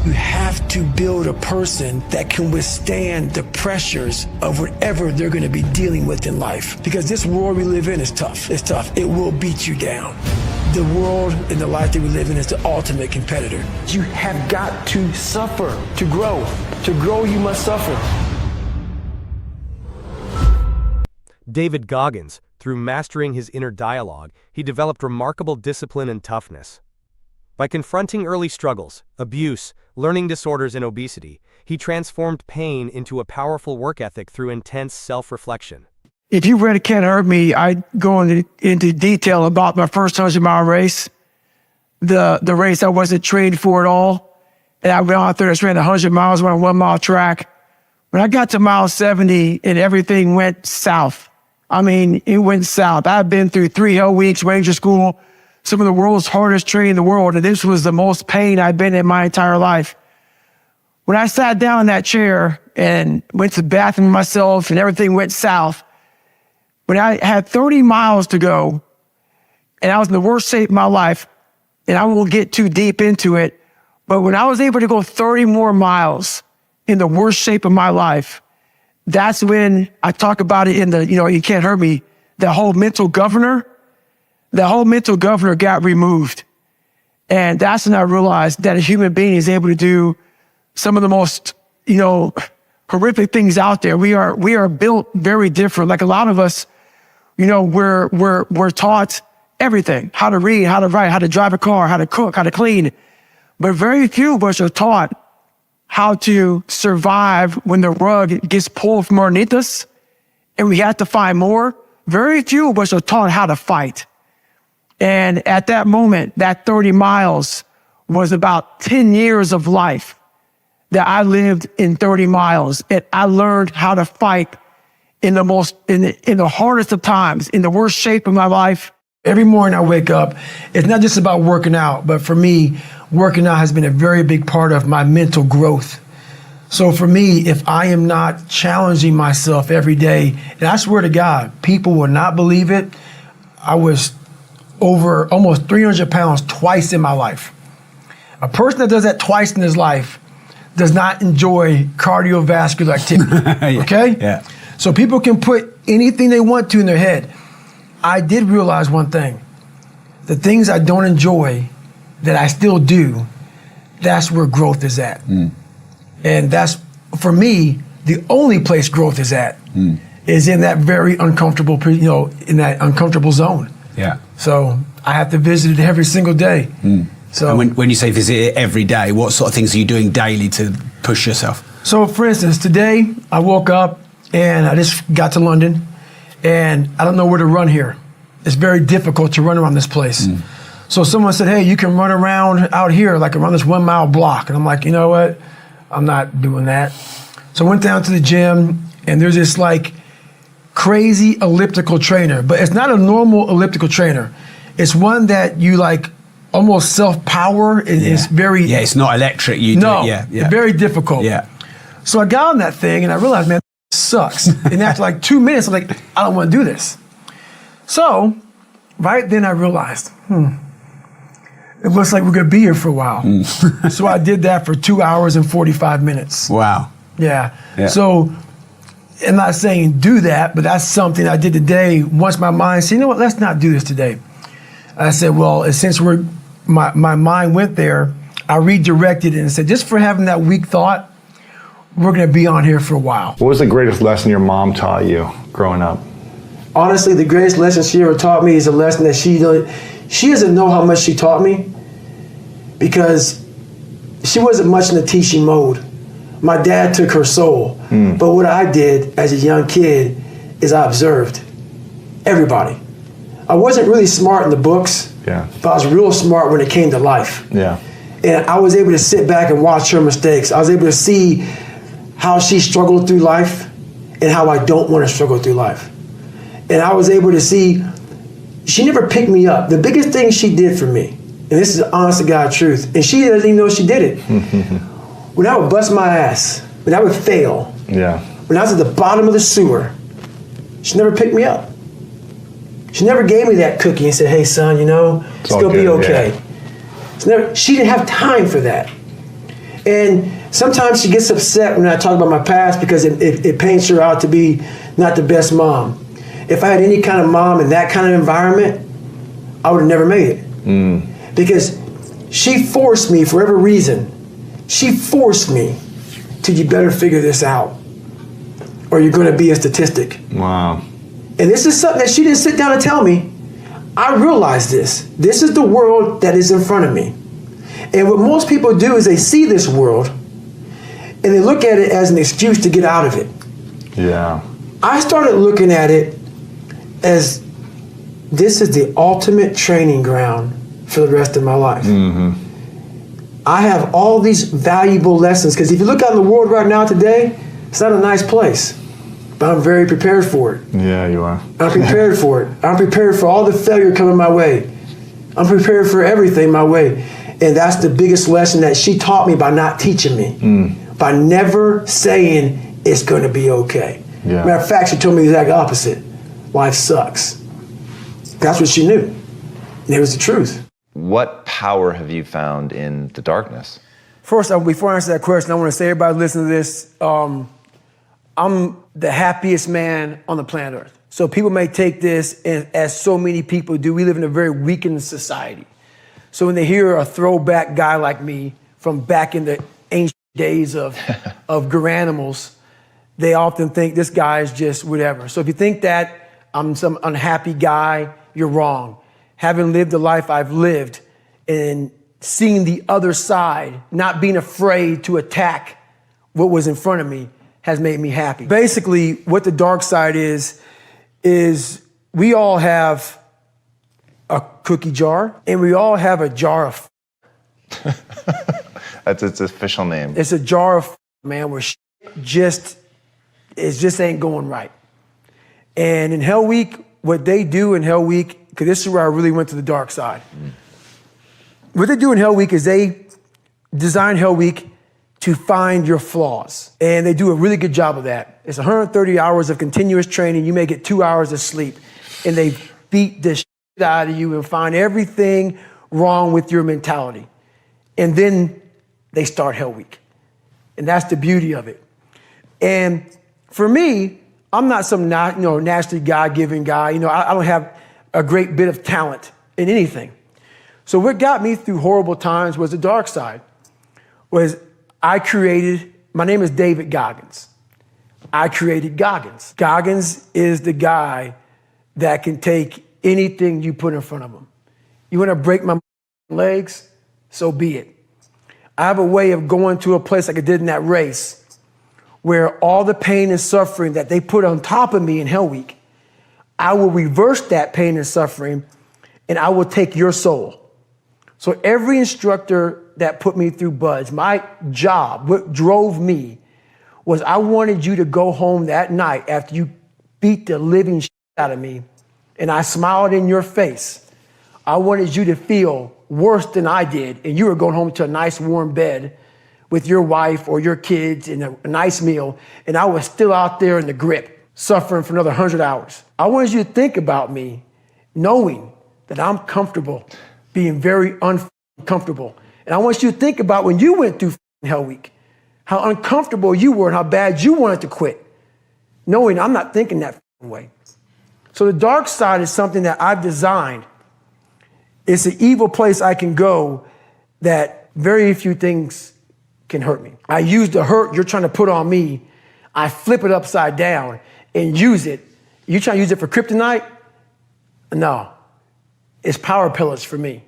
You have to build a person that can withstand the pressures of whatever they're going to be dealing with in life. Because this world we live in is tough. It's tough. It will beat you down. The world and the life that we live in is the ultimate competitor. You have got to suffer to grow. To grow, you must suffer. David Goggins, through mastering his inner dialogue, he developed remarkable discipline and toughness. By confronting early struggles, abuse, learning disorders, and obesity, he transformed pain into a powerful work ethic through intense self-reflection. If you read It Can't Hurt Me, I go into detail about my first 100-mile race, the race I wasn't trained for at all. And I went out there and ran 100 miles on a 1-mile track. When I got to mile 70 and everything went south, I mean, it went south. I've been through 3 hell weeks, Ranger School, some of the world's hardest training in the world, and this was the most pain I've been in my entire life. When I sat down in that chair and went to the bathroom myself and everything went south, when I had 30 miles to go and I was in the worst shape of my life, and I won't get too deep into it, but when I was able to go 30 more miles in the worst shape of my life, that's when I talk about it in the, You Can't Hurt Me, the whole mental governor got removed. And that's when I realized that a human being is able to do some of the most, horrific things out there. We are built very different. Like a lot of us, we're taught everything, how to read, how to write, how to drive a car, how to cook, how to clean. But very few of us are taught how to survive when the rug gets pulled from underneath us and we have to find more. Very few of us are taught how to fight. And at that moment, that 30 miles was about 10 years of life that I lived in 30 miles. And I learned how to fight in the hardest of times, in the worst shape of my life. Every morning I wake up, it's not just about working out, but for me, working out has been a very big part of my mental growth. So for me, if I am not challenging myself every day, and I swear to God, people will not believe it, I was over almost 300 pounds twice in my life. A person that does that twice in his life does not enjoy cardiovascular activity, okay? Yeah. So people can put anything they want to in their head. I did realize one thing. The things I don't enjoy that I still do, that's where growth is at. And that's, for me, the only place growth is at, is in that very uncomfortable, in that uncomfortable zone. Yeah. So I have to visit it every single day. So and when you say visit it every day, what sort of things are you doing daily to push yourself? So for instance, today I woke up and I just got to London and I don't know where to run here. It's very difficult to run around this place. So someone said, hey, you can run around out here, like around this 1 mile block. And I'm like, you know what? I'm not doing that. So I went down to the gym and there's this like crazy elliptical trainer, but it's not a normal elliptical trainer. It's one that you like almost self-power. It's very... Yeah, it's not electric. You no, do it. Yeah. Very difficult. Yeah. So I got on that thing and I realized, man, this sucks. And after like 2 minutes, I'm like, I don't want to do this. So right then I realized, it looks like we're going to be here for a while. So I did that for 2 hours and 45 minutes. Wow. Yeah. So I'm not saying do that, but that's something I did today. Once my mind said, you know what, let's not do this today. I said, well, since my mind went there, I redirected it and said, just for having that weak thought, we're going to be on here for a while. What was the greatest lesson your mom taught you growing up? Honestly, the greatest lesson she ever taught me is a lesson that she doesn't know how much she taught me because she wasn't much in the teaching mode. My dad took her soul. But what I did as a young kid is I observed everybody. I wasn't really smart in the books, but I was real smart when it came to life. Yeah. And I was able to sit back and watch her mistakes. I was able to see how she struggled through life and how I don't want to struggle through life. And I was able to see, she never picked me up. The biggest thing she did for me, and this is the honest to God truth, and she doesn't even know she did it. When I would bust my ass, when I would fail, when I was at the bottom of the sewer, she never picked me up. She never gave me that cookie and said, hey son, it's gonna be okay. She didn't have time for that. And sometimes she gets upset when I talk about my past because it paints her out to be not the best mom. If I had any kind of mom in that kind of environment, I would have never made it. Because she forced me, for whatever reason, she forced me to, you better figure this out or you're going to be a statistic. Wow. And this is something that she didn't sit down and tell me. I realized this. This is the world that is in front of me. And what most people do is they see this world and they look at it as an excuse to get out of it. Yeah. I started looking at it as this is the ultimate training ground for the rest of my life. I have all these valuable lessons because if you look out in the world right now today, it's not a nice place. But I'm very prepared for it. Yeah, you are. I'm prepared for it. I'm prepared for all the failure coming my way. I'm prepared for everything my way. And that's the biggest lesson that she taught me by not teaching me. By never saying it's going to be okay. Yeah. Matter of fact, she told me the exact opposite. Life sucks. That's what she knew. And it was the truth. What power have you found in the darkness? First, before I answer that question, I want to say, everybody listening to this, I'm the happiest man on the planet Earth. So people may take this as so many people do. We live in a very weakened society. So when they hear a throwback guy like me from back in the ancient days of Garanimals, they often think this guy is just whatever. So if you think that I'm some unhappy guy, you're wrong. Having lived the life I've lived and seeing the other side, not being afraid to attack what was in front of me, has made me happy. Basically, what the dark side is we all have a cookie jar and we all have a jar of That's its official name. It's a jar of man, where it just ain't going right. And in Hell Week, what they do in Hell Week, because this is where I really went to the dark side. What they do in Hell Week is they design Hell Week to find your flaws. And they do a really good job of that. It's 130 hours of continuous training. You may get 2 hours of sleep. And they beat the shit out of you and find everything wrong with your mentality. And then they start Hell Week. And that's the beauty of it. And for me, I'm not some naturally God-given guy. I don't have a great bit of talent in anything. So what got me through horrible times was the dark side. My name is David Goggins. I created Goggins. Goggins is the guy that can take anything you put in front of him. You want to break my legs? So be it. I have a way of going to a place like I did in that race where all the pain and suffering that they put on top of me in Hell Week, I will reverse that pain and suffering and I will take your soul. So every instructor that put me through BUD/S, my job, what drove me, was I wanted you to go home that night after you beat the living shit out of me and I smiled in your face. I wanted you to feel worse than I did and you were going home to a nice warm bed with your wife or your kids and a nice meal, and I was still out there in the grip, suffering for another 100 hours. I wanted you to think about me knowing that I'm comfortable being very uncomfortable. And I want you to think about when you went through Hell Week, how uncomfortable you were and how bad you wanted to quit, knowing I'm not thinking that way. So the dark side is something that I've designed. It's an evil place I can go that very few things can hurt me. I use the hurt you're trying to put on me, I flip it upside down and use it. You trying to use it for kryptonite? No, it's power pillars for me.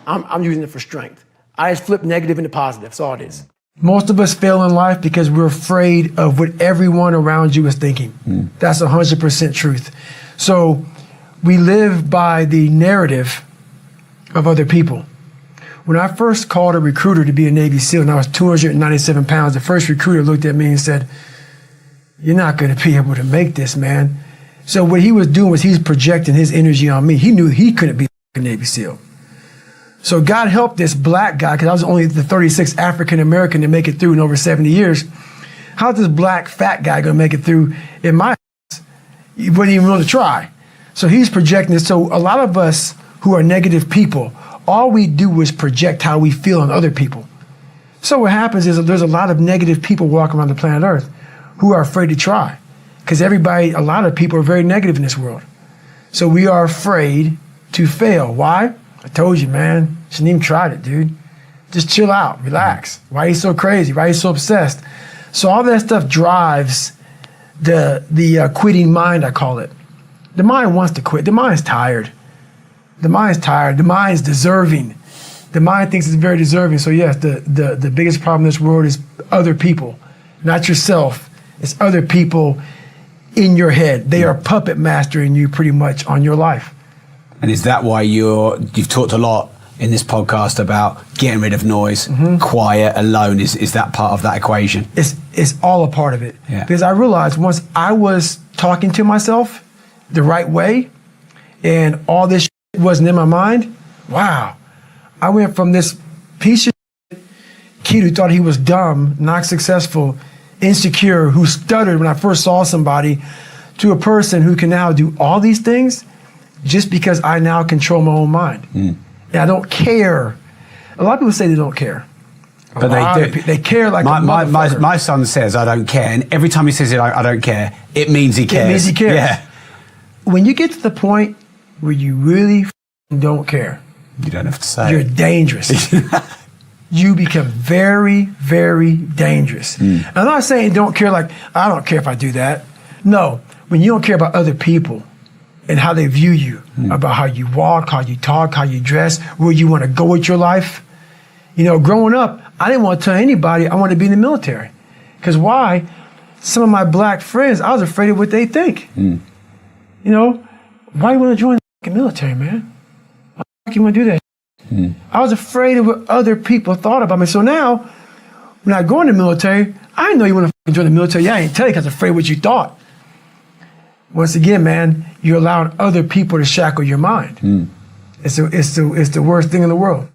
I'm using it for strength. I just flip negative into positive, that's all it is. Most of us fail in life because we're afraid of what everyone around you is thinking. That's 100% truth. So we live by the narrative of other people. When I first called a recruiter to be a Navy SEAL and I was 297 pounds, the first recruiter looked at me and said, "You're not going to be able to make this, man." So what he was doing was he's projecting his energy on me. He knew he couldn't be a Navy SEAL. So God helped this black guy, because I was only the 36th African American to make it through in over 70 years. How's this black fat guy going to make it through in my house? He wouldn't even want to try. So he's projecting this. So a lot of us who are negative people, all we do is project how we feel on other people. So what happens is that there's a lot of negative people walking around the planet Earth who are afraid to try. Because a lot of people are very negative in this world. So we are afraid to fail. Why? I told you, man. Shouldn't even tried it, dude. Just chill out, relax. Why are you so crazy? Why are you so obsessed? So all that stuff drives the quitting mind, I call it. The mind wants to quit. The mind's tired. The mind's tired. The mind's deserving. The mind thinks it's very deserving. So yes, the biggest problem in this world is other people, not yourself. It's other people in your head. They are puppet mastering you pretty much on your life. And is that why you've talked a lot in this podcast about getting rid of noise, quiet, alone? Is that part of that equation? It's all a part of it. Yeah. Because I realized once I was talking to myself the right way and all this wasn't in my mind, wow. I went from this piece of kid who thought he was dumb, not successful, insecure, who stuttered when I first saw somebody, to a person who can now do all these things just because I now control my own mind. And I don't care. A lot of people say they don't care. But they do. They care like a motherfucker. My son says, I don't care. And every time he says it, I don't care, it means he cares. It means he cares. Yeah. When you get to the point where you really don't care, You don't have to say you're it. dangerous. You become very, very dangerous. And I'm not saying don't care like, I don't care if I do that. No, when you don't care about other people and how they view you, about how you walk, how you talk, how you dress, where you want to go with your life. You know, growing up, I didn't want to tell anybody I wanted to be in the military. Because why? Some of my black friends, I was afraid of what they think. You know, why you want to join the military, man? Why the fuck you want to do that? I was afraid of what other people thought about me. So now, when I go in the military, I know you want to join the military. Yeah, I ain't tell you because I'm afraid of what you thought. Once again, man, you're allowing other people to shackle your mind. It's the worst thing in the world.